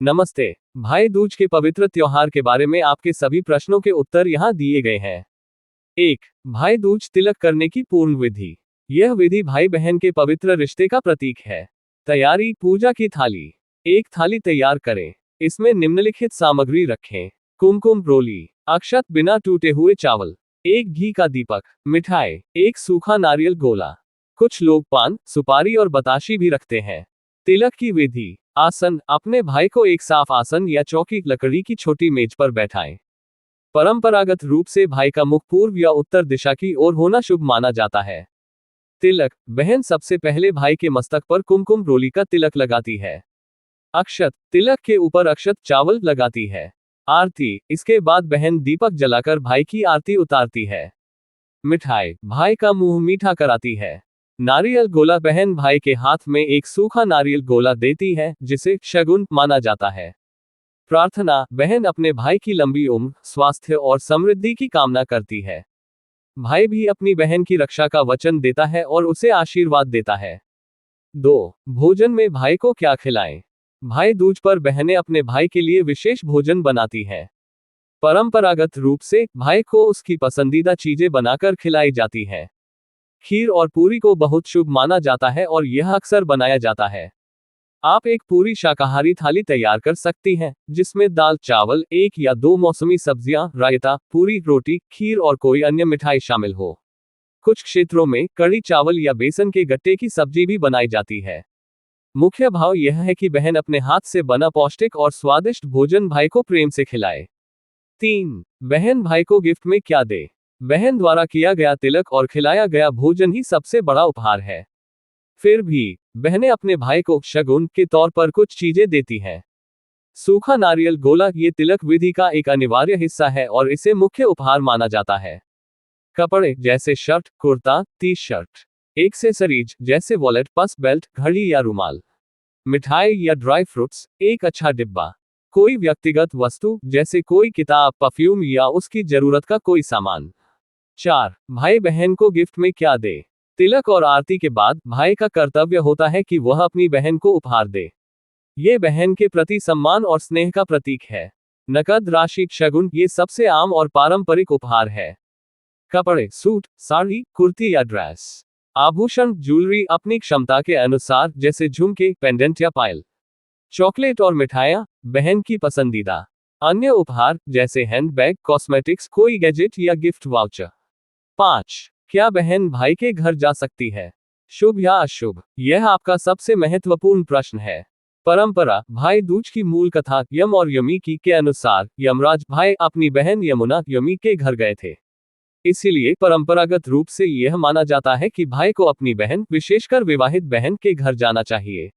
नमस्ते। भाई दूज के पवित्र त्योहार के बारे में आपके सभी प्रश्नों के उत्तर यहाँ दिए गए हैं। 1। भाई दूज तिलक करने की पूर्ण विधि। यह विधि भाई बहन के पवित्र रिश्ते का प्रतीक है। तैयारी: पूजा की थाली। एक थाली तैयार करें। इसमें निम्नलिखित सामग्री रखें: कुमकुम रोली, अक्षत बिना टूटे हुए चावल, एक घी का दीपक, मिठाई, एक सूखा नारियल गोला। कुछ लोग पान, सुपारी और बताशी भी रखते हैं। तिलक की विधि: आसन: अपने भाई को एक साफ आसन या चौकी लकड़ी की छोटी मेज पर बैठाएं। परंपरागत रूप से भाई का मुख पूर्व या उत्तर दिशा की ओर होना शुभ माना जाता है। तिलक: बहन सबसे पहले भाई के मस्तक पर कुमकुम रोली का तिलक लगाती है। अक्षत: तिलक के ऊपर अक्षत चावल लगाती है। आरती: इसके बाद बहन दीपक जलाकर भाई की आरती उतारती है। मिठाई: भाई का मुंह मीठा कराती है। नारियल गोला: बहन भाई के हाथ में एक सूखा नारियल गोला देती है, जिसे शगुन माना जाता है। प्रार्थना: बहन अपने भाई की लंबी उम्र, स्वास्थ्य और समृद्धि की कामना करती है। भाई भी अपनी बहन की रक्षा का वचन देता है और उसे आशीर्वाद देता है। 2। भोजन में भाई को क्या खिलाएं? भाई दूज पर बहनें अपने भाई के लिए विशेष भोजन बनाती हैं। परंपरागत रूप से भाई को उसकी पसंदीदा चीजें बनाकर खिलाई जाती हैं। खीर और पूरी को बहुत शुभ माना जाता है और यह अक्सर बनाया जाता है। आप एक पूरी शाकाहारी थाली तैयार कर सकती हैं, जिसमें दाल, चावल, एक या दो मौसमी सब्जियां, रायता, पूरी, रोटी, खीर और कोई अन्य मिठाई शामिल हो। कुछ क्षेत्रों में कड़ी चावल या बेसन के गट्टे की सब्जी भी बनाई जाती है। मुख्य भाव यह है कि बहन अपने हाथ से बना पौष्टिक और स्वादिष्ट भोजन भाई को प्रेम से खिलाए। 3। बहन भाई को गिफ्ट में क्या दे? बहन द्वारा किया गया तिलक और खिलाया गया भोजन ही सबसे बड़ा उपहार है। फिर भी बहनें अपने भाई को शगुन के तौर पर कुछ चीजें देती हैं। सूखा नारियल गोला: ये तिलक विधि का एक अनिवार्य हिस्सा है और इसे मुख्य उपहार माना जाता है। कपड़े जैसे shirt, kurta, T shirt. Accessories जैसे वॉलेट, पर्स, बेल्ट, घड़ी या रुमाल। मिठाई या ड्राई फ्रूट्स: एक अच्छा डिब्बा। कोई व्यक्तिगत वस्तु जैसे कोई किताब, परफ्यूम या उसकी जरूरत का कोई सामान। 4। भाई बहन को गिफ्ट में क्या दे? तिलक और आरती के बाद भाई का कर्तव्य होता है कि वह अपनी बहन को उपहार दे। ये बहन के प्रति सम्मान और स्नेह का प्रतीक है। नकद राशि, शगुन: ये सबसे आम और पारंपरिक उपहार है। कपड़े: सूट, साड़ी, कुर्ती या ड्रेस। आभूषण, ज्वेलरी अपनी क्षमता के अनुसार, जैसे झुमके, पेंडेंट या पायल। चॉकलेट और मिठाइयाँ बहन की पसंदीदा। अन्य उपहार जैसे हैंडबैग, कॉस्मेटिक्स, कोई गैजेट या गिफ्ट वाउचर। 5। क्या बहन भाई के घर जा सकती है? शुभ या अशुभ? यह आपका सबसे महत्वपूर्ण प्रश्न है। परंपरा: भाई दूज की मूल कथा यम और यमी के अनुसार, यमराज भाई अपनी बहन यमुना यमी के घर गए थे। इसीलिए परंपरागत रूप से यह माना जाता है कि भाई को अपनी बहन, विशेषकर विवाहित बहन के घर जाना चाहिए।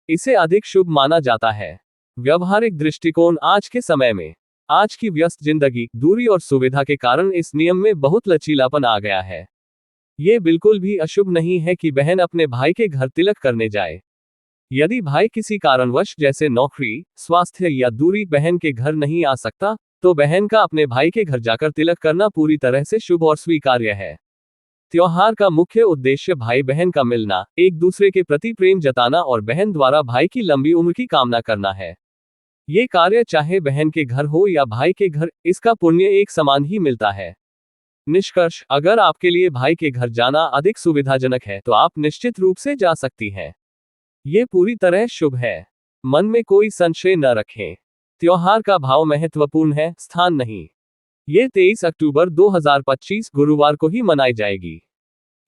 इसे अधिक शुभ माना जाता है। व्यवहारिक दृष्टिकोण: आज के समय में आज की व्यस्त जिंदगी, दूरी और सुविधा के कारण इस नियम में बहुत लचीलापन आ गया है। ये बिल्कुल भी अशुभ नहीं है कि बहन अपने भाई के घर तिलक करने जाए। यदि भाई किसी कारणवश जैसे नौकरी, स्वास्थ्य या दूरी बहन के घर नहीं आ सकता, तो बहन का अपने भाई के घर जाकर तिलक करना पूरी तरह से शुभ और स्वीकार्य है। त्योहार का मुख्य उद्देश्य भाई बहन का मिलना, एक दूसरे के प्रति प्रेम जताना और बहन द्वारा भाई की लंबी उम्र की कामना करना है। ये कार्य चाहे बहन के घर हो या भाई के घर, इसका पुण्य एक समान ही मिलता है। निष्कर्ष: अगर आपके लिए भाई के घर जाना अधिक सुविधाजनक है, तो आप निश्चित रूप से जा सकती हैं। ये पूरी तरह शुभ है। मन में कोई संशय न रखें। त्योहार का भाव महत्वपूर्ण है, स्थान नहीं। ये 23 अक्टूबर 2025 गुरुवार को ही मनाई जाएगी।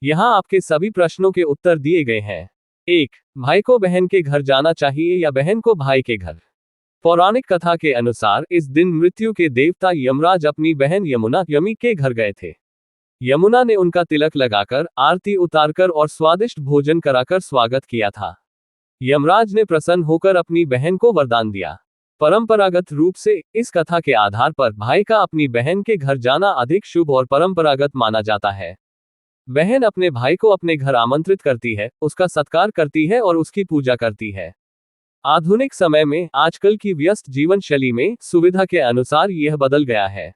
यहाँ आपके सभी प्रश्नों के उत्तर दिए गए हैं। 1। भाई को बहन के घर जाना चाहिए या बहन को भाई के घर? पौराणिक कथा के अनुसार इस दिन मृत्यु के देवता यमराज अपनी बहन यमुना यमी के घर गए थे। यमुना ने उनका तिलक लगाकर, आरती उतारकर और स्वादिष्ट भोजन कराकर स्वागत किया था। यमराज ने प्रसन्न होकर अपनी बहन को वरदान दिया। परंपरागत रूप से इस कथा के आधार पर भाई का अपनी बहन के घर जाना अधिक शुभ और परंपरागत माना जाता है। बहन अपने भाई को अपने घर आमंत्रित करती है, उसका सत्कार करती है और उसकी पूजा करती है। आधुनिक समय में आजकल की व्यस्त जीवन शैली में सुविधा के अनुसार यह बदल गया है।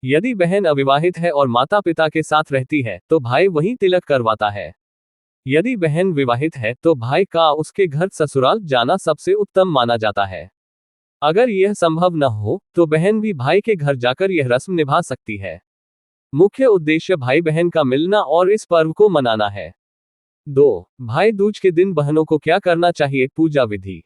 यदि बहन अविवाहित है और माता पिता के साथ रहती है, तो भाई वहीं तिलक करवाता है। यदि बहन विवाहित है, तो भाई का उसके घर ससुराल जाना सबसे उत्तम माना जाता है। अगर यह संभव न हो तो बहन भी भाई के घर जाकर यह रस्म निभा सकती है। मुख्य उद्देश्य भाई बहन का मिलना और इस पर्व को मनाना है। 2. भाई दूज के दिन बहनों को क्या करना चाहिए? पूजा विधि।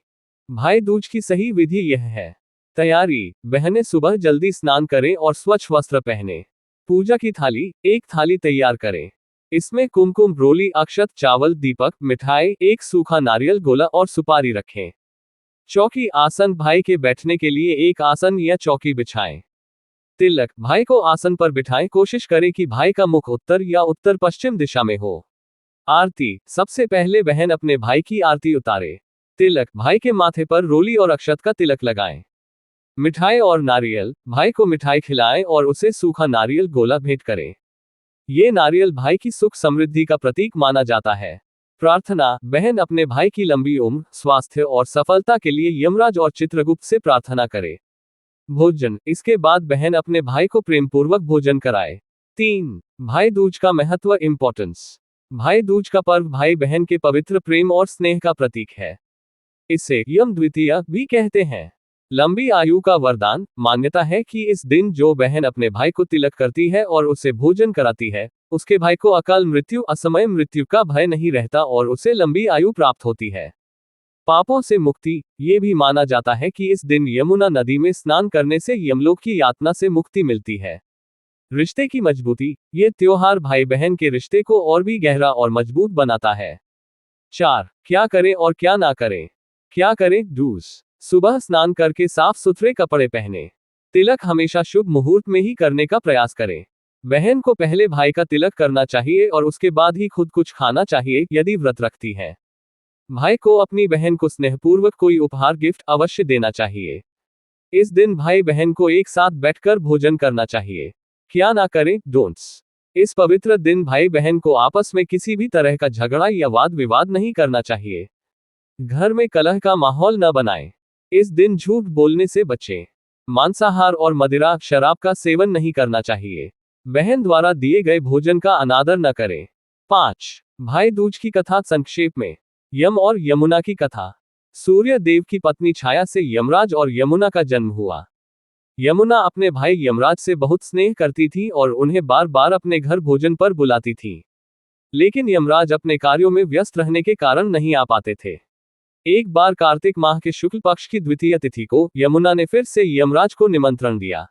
भाई दूज की सही विधि यह है। तैयारी: बहनें सुबह जल्दी स्नान करें और स्वच्छ वस्त्र पहने। पूजा की थाली: एक थाली तैयार करें। इसमें कुमकुम, रोली, अक्षत, चावल, दीपक, मिठाई, एक सूखा नारियल, गोला और सुपारी रखें। चौकी आसन: भाई के बैठने के लिए एक आसन या चौकी बिछाएं। तिलक: भाई को आसन पर बिठाएं। कोशिश करें कि भाई का मुख उत्तर या उत्तर पश्चिम दिशा में हो। आरती: सबसे पहले बहन अपने भाई की आरती उतारे। तिलक: भाई के माथे पर रोली और अक्षत का तिलक लगाएं। मिठाई और नारियल: भाई को मिठाई खिलाएं और उसे सूखा नारियल गोला भेंट करें। ये नारियल भाई की सुख समृद्धि का प्रतीक माना जाता है। प्रार्थना: बहन अपने भाई की लंबी उम्र, स्वास्थ्य और सफलता के लिए यमराज और चित्रगुप्त से प्रार्थना करे। भोजन: इसके बाद बहन अपने भाई को प्रेमपूर्वक भोजन कराए। 3. भाई दूज का महत्व, इंपॉर्टेंस। भाई दूज का पर्व भाई बहन के पवित्र प्रेम और स्नेह का प्रतीक है। इसे यम द्वितीया भी कहते हैं। लंबी आयु का वरदान: मान्यता है कि इस दिन जो बहन अपने भाई को तिलक करती है और उसे भोजन कराती है, उसके भाई को अकाल मृत्यु, असमय मृत्यु का भय नहीं रहता और उसे लंबी आयु प्राप्त होती है। पापों से मुक्ति: ये भी माना जाता है कि इस दिन यमुना नदी में स्नान करने से यमलोक की यातना से मुक्ति मिलती है। रिश्ते की मजबूती: ये त्योहार भाई बहन के रिश्ते को और भी गहरा और मजबूत बनाता है। 4. क्या करें और क्या ना करें? क्या करें? डूज: सुबह स्नान करके साफ सुथरे कपड़े पहने। तिलक हमेशा शुभ मुहूर्त में ही करने का प्रयास करें। बहन को पहले भाई का तिलक करना चाहिए और उसके बाद ही खुद कुछ खाना चाहिए यदि व्रत रखती है। भाई को अपनी बहन को स्नेहपूर्वक कोई उपहार, गिफ्ट अवश्य देना चाहिए। इस दिन भाई बहन को एक साथ बैठकर भोजन करना चाहिए। क्या ना करें? डोंट्स: इस पवित्र दिन भाई बहन को आपस में किसी भी तरह का झगड़ा या वाद विवाद नहीं करना चाहिए। घर में कलह का माहौल न बनाएं। इस दिन झूठ बोलने से बचें। मांसाहार और मदिरा, शराब का सेवन नहीं करना चाहिए। बहन द्वारा दिए गए भोजन का अनादर न करें। 5. भाई दूज की कथा संक्षेप में। यम और यमुना की कथा। सूर्य देव की पत्नी छाया से यमराज और यमुना का जन्म हुआ। यमुना अपने भाई यमराज से बहुत स्नेह करती थी और उन्हें बार बार अपने घर भोजन पर बुलाती थी। लेकिन यमराज अपने कार्यों में व्यस्त रहने के कारण नहीं आ पाते थे। एक बार कार्तिक माह के शुक्ल पक्ष की द्वितीय तिथि को यमुना ने फिर से यमराज को निमंत्रण दिया।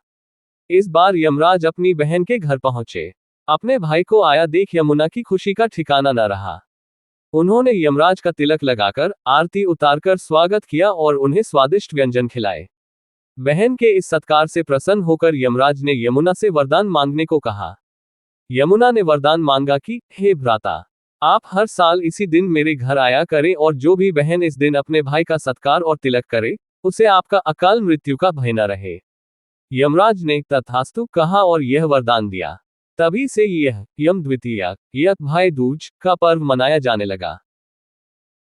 इस बार यमराज अपनी बहन के घर पहुंचे। अपने भाई को आया देख यमुना की खुशी का ठिकाना न रहा। उन्होंने यमराज का तिलक लगाकर, आरती उतारकर स्वागत किया और उन्हें स्वादिष्ट व्यंजन खिलाए। बहन के इस सत्कार से प्रसन्न होकर यमराज ने यमुना से वरदान मांगने को कहा। यमुना ने वरदान मांगा कि, हे भ्राता, आप हर साल इसी दिन मेरे घर आया करें और जो भी बहन इस दिन अपने भाई का सत्कार और तिलक करे, उसे आपका अकाल मृत्यु का भय न रहे। यमराज ने तथास्तु कहा और यह वरदान दिया। तभी से यह यम द्वितीया, यह भाई दूज का पर्व मनाया जाने लगा।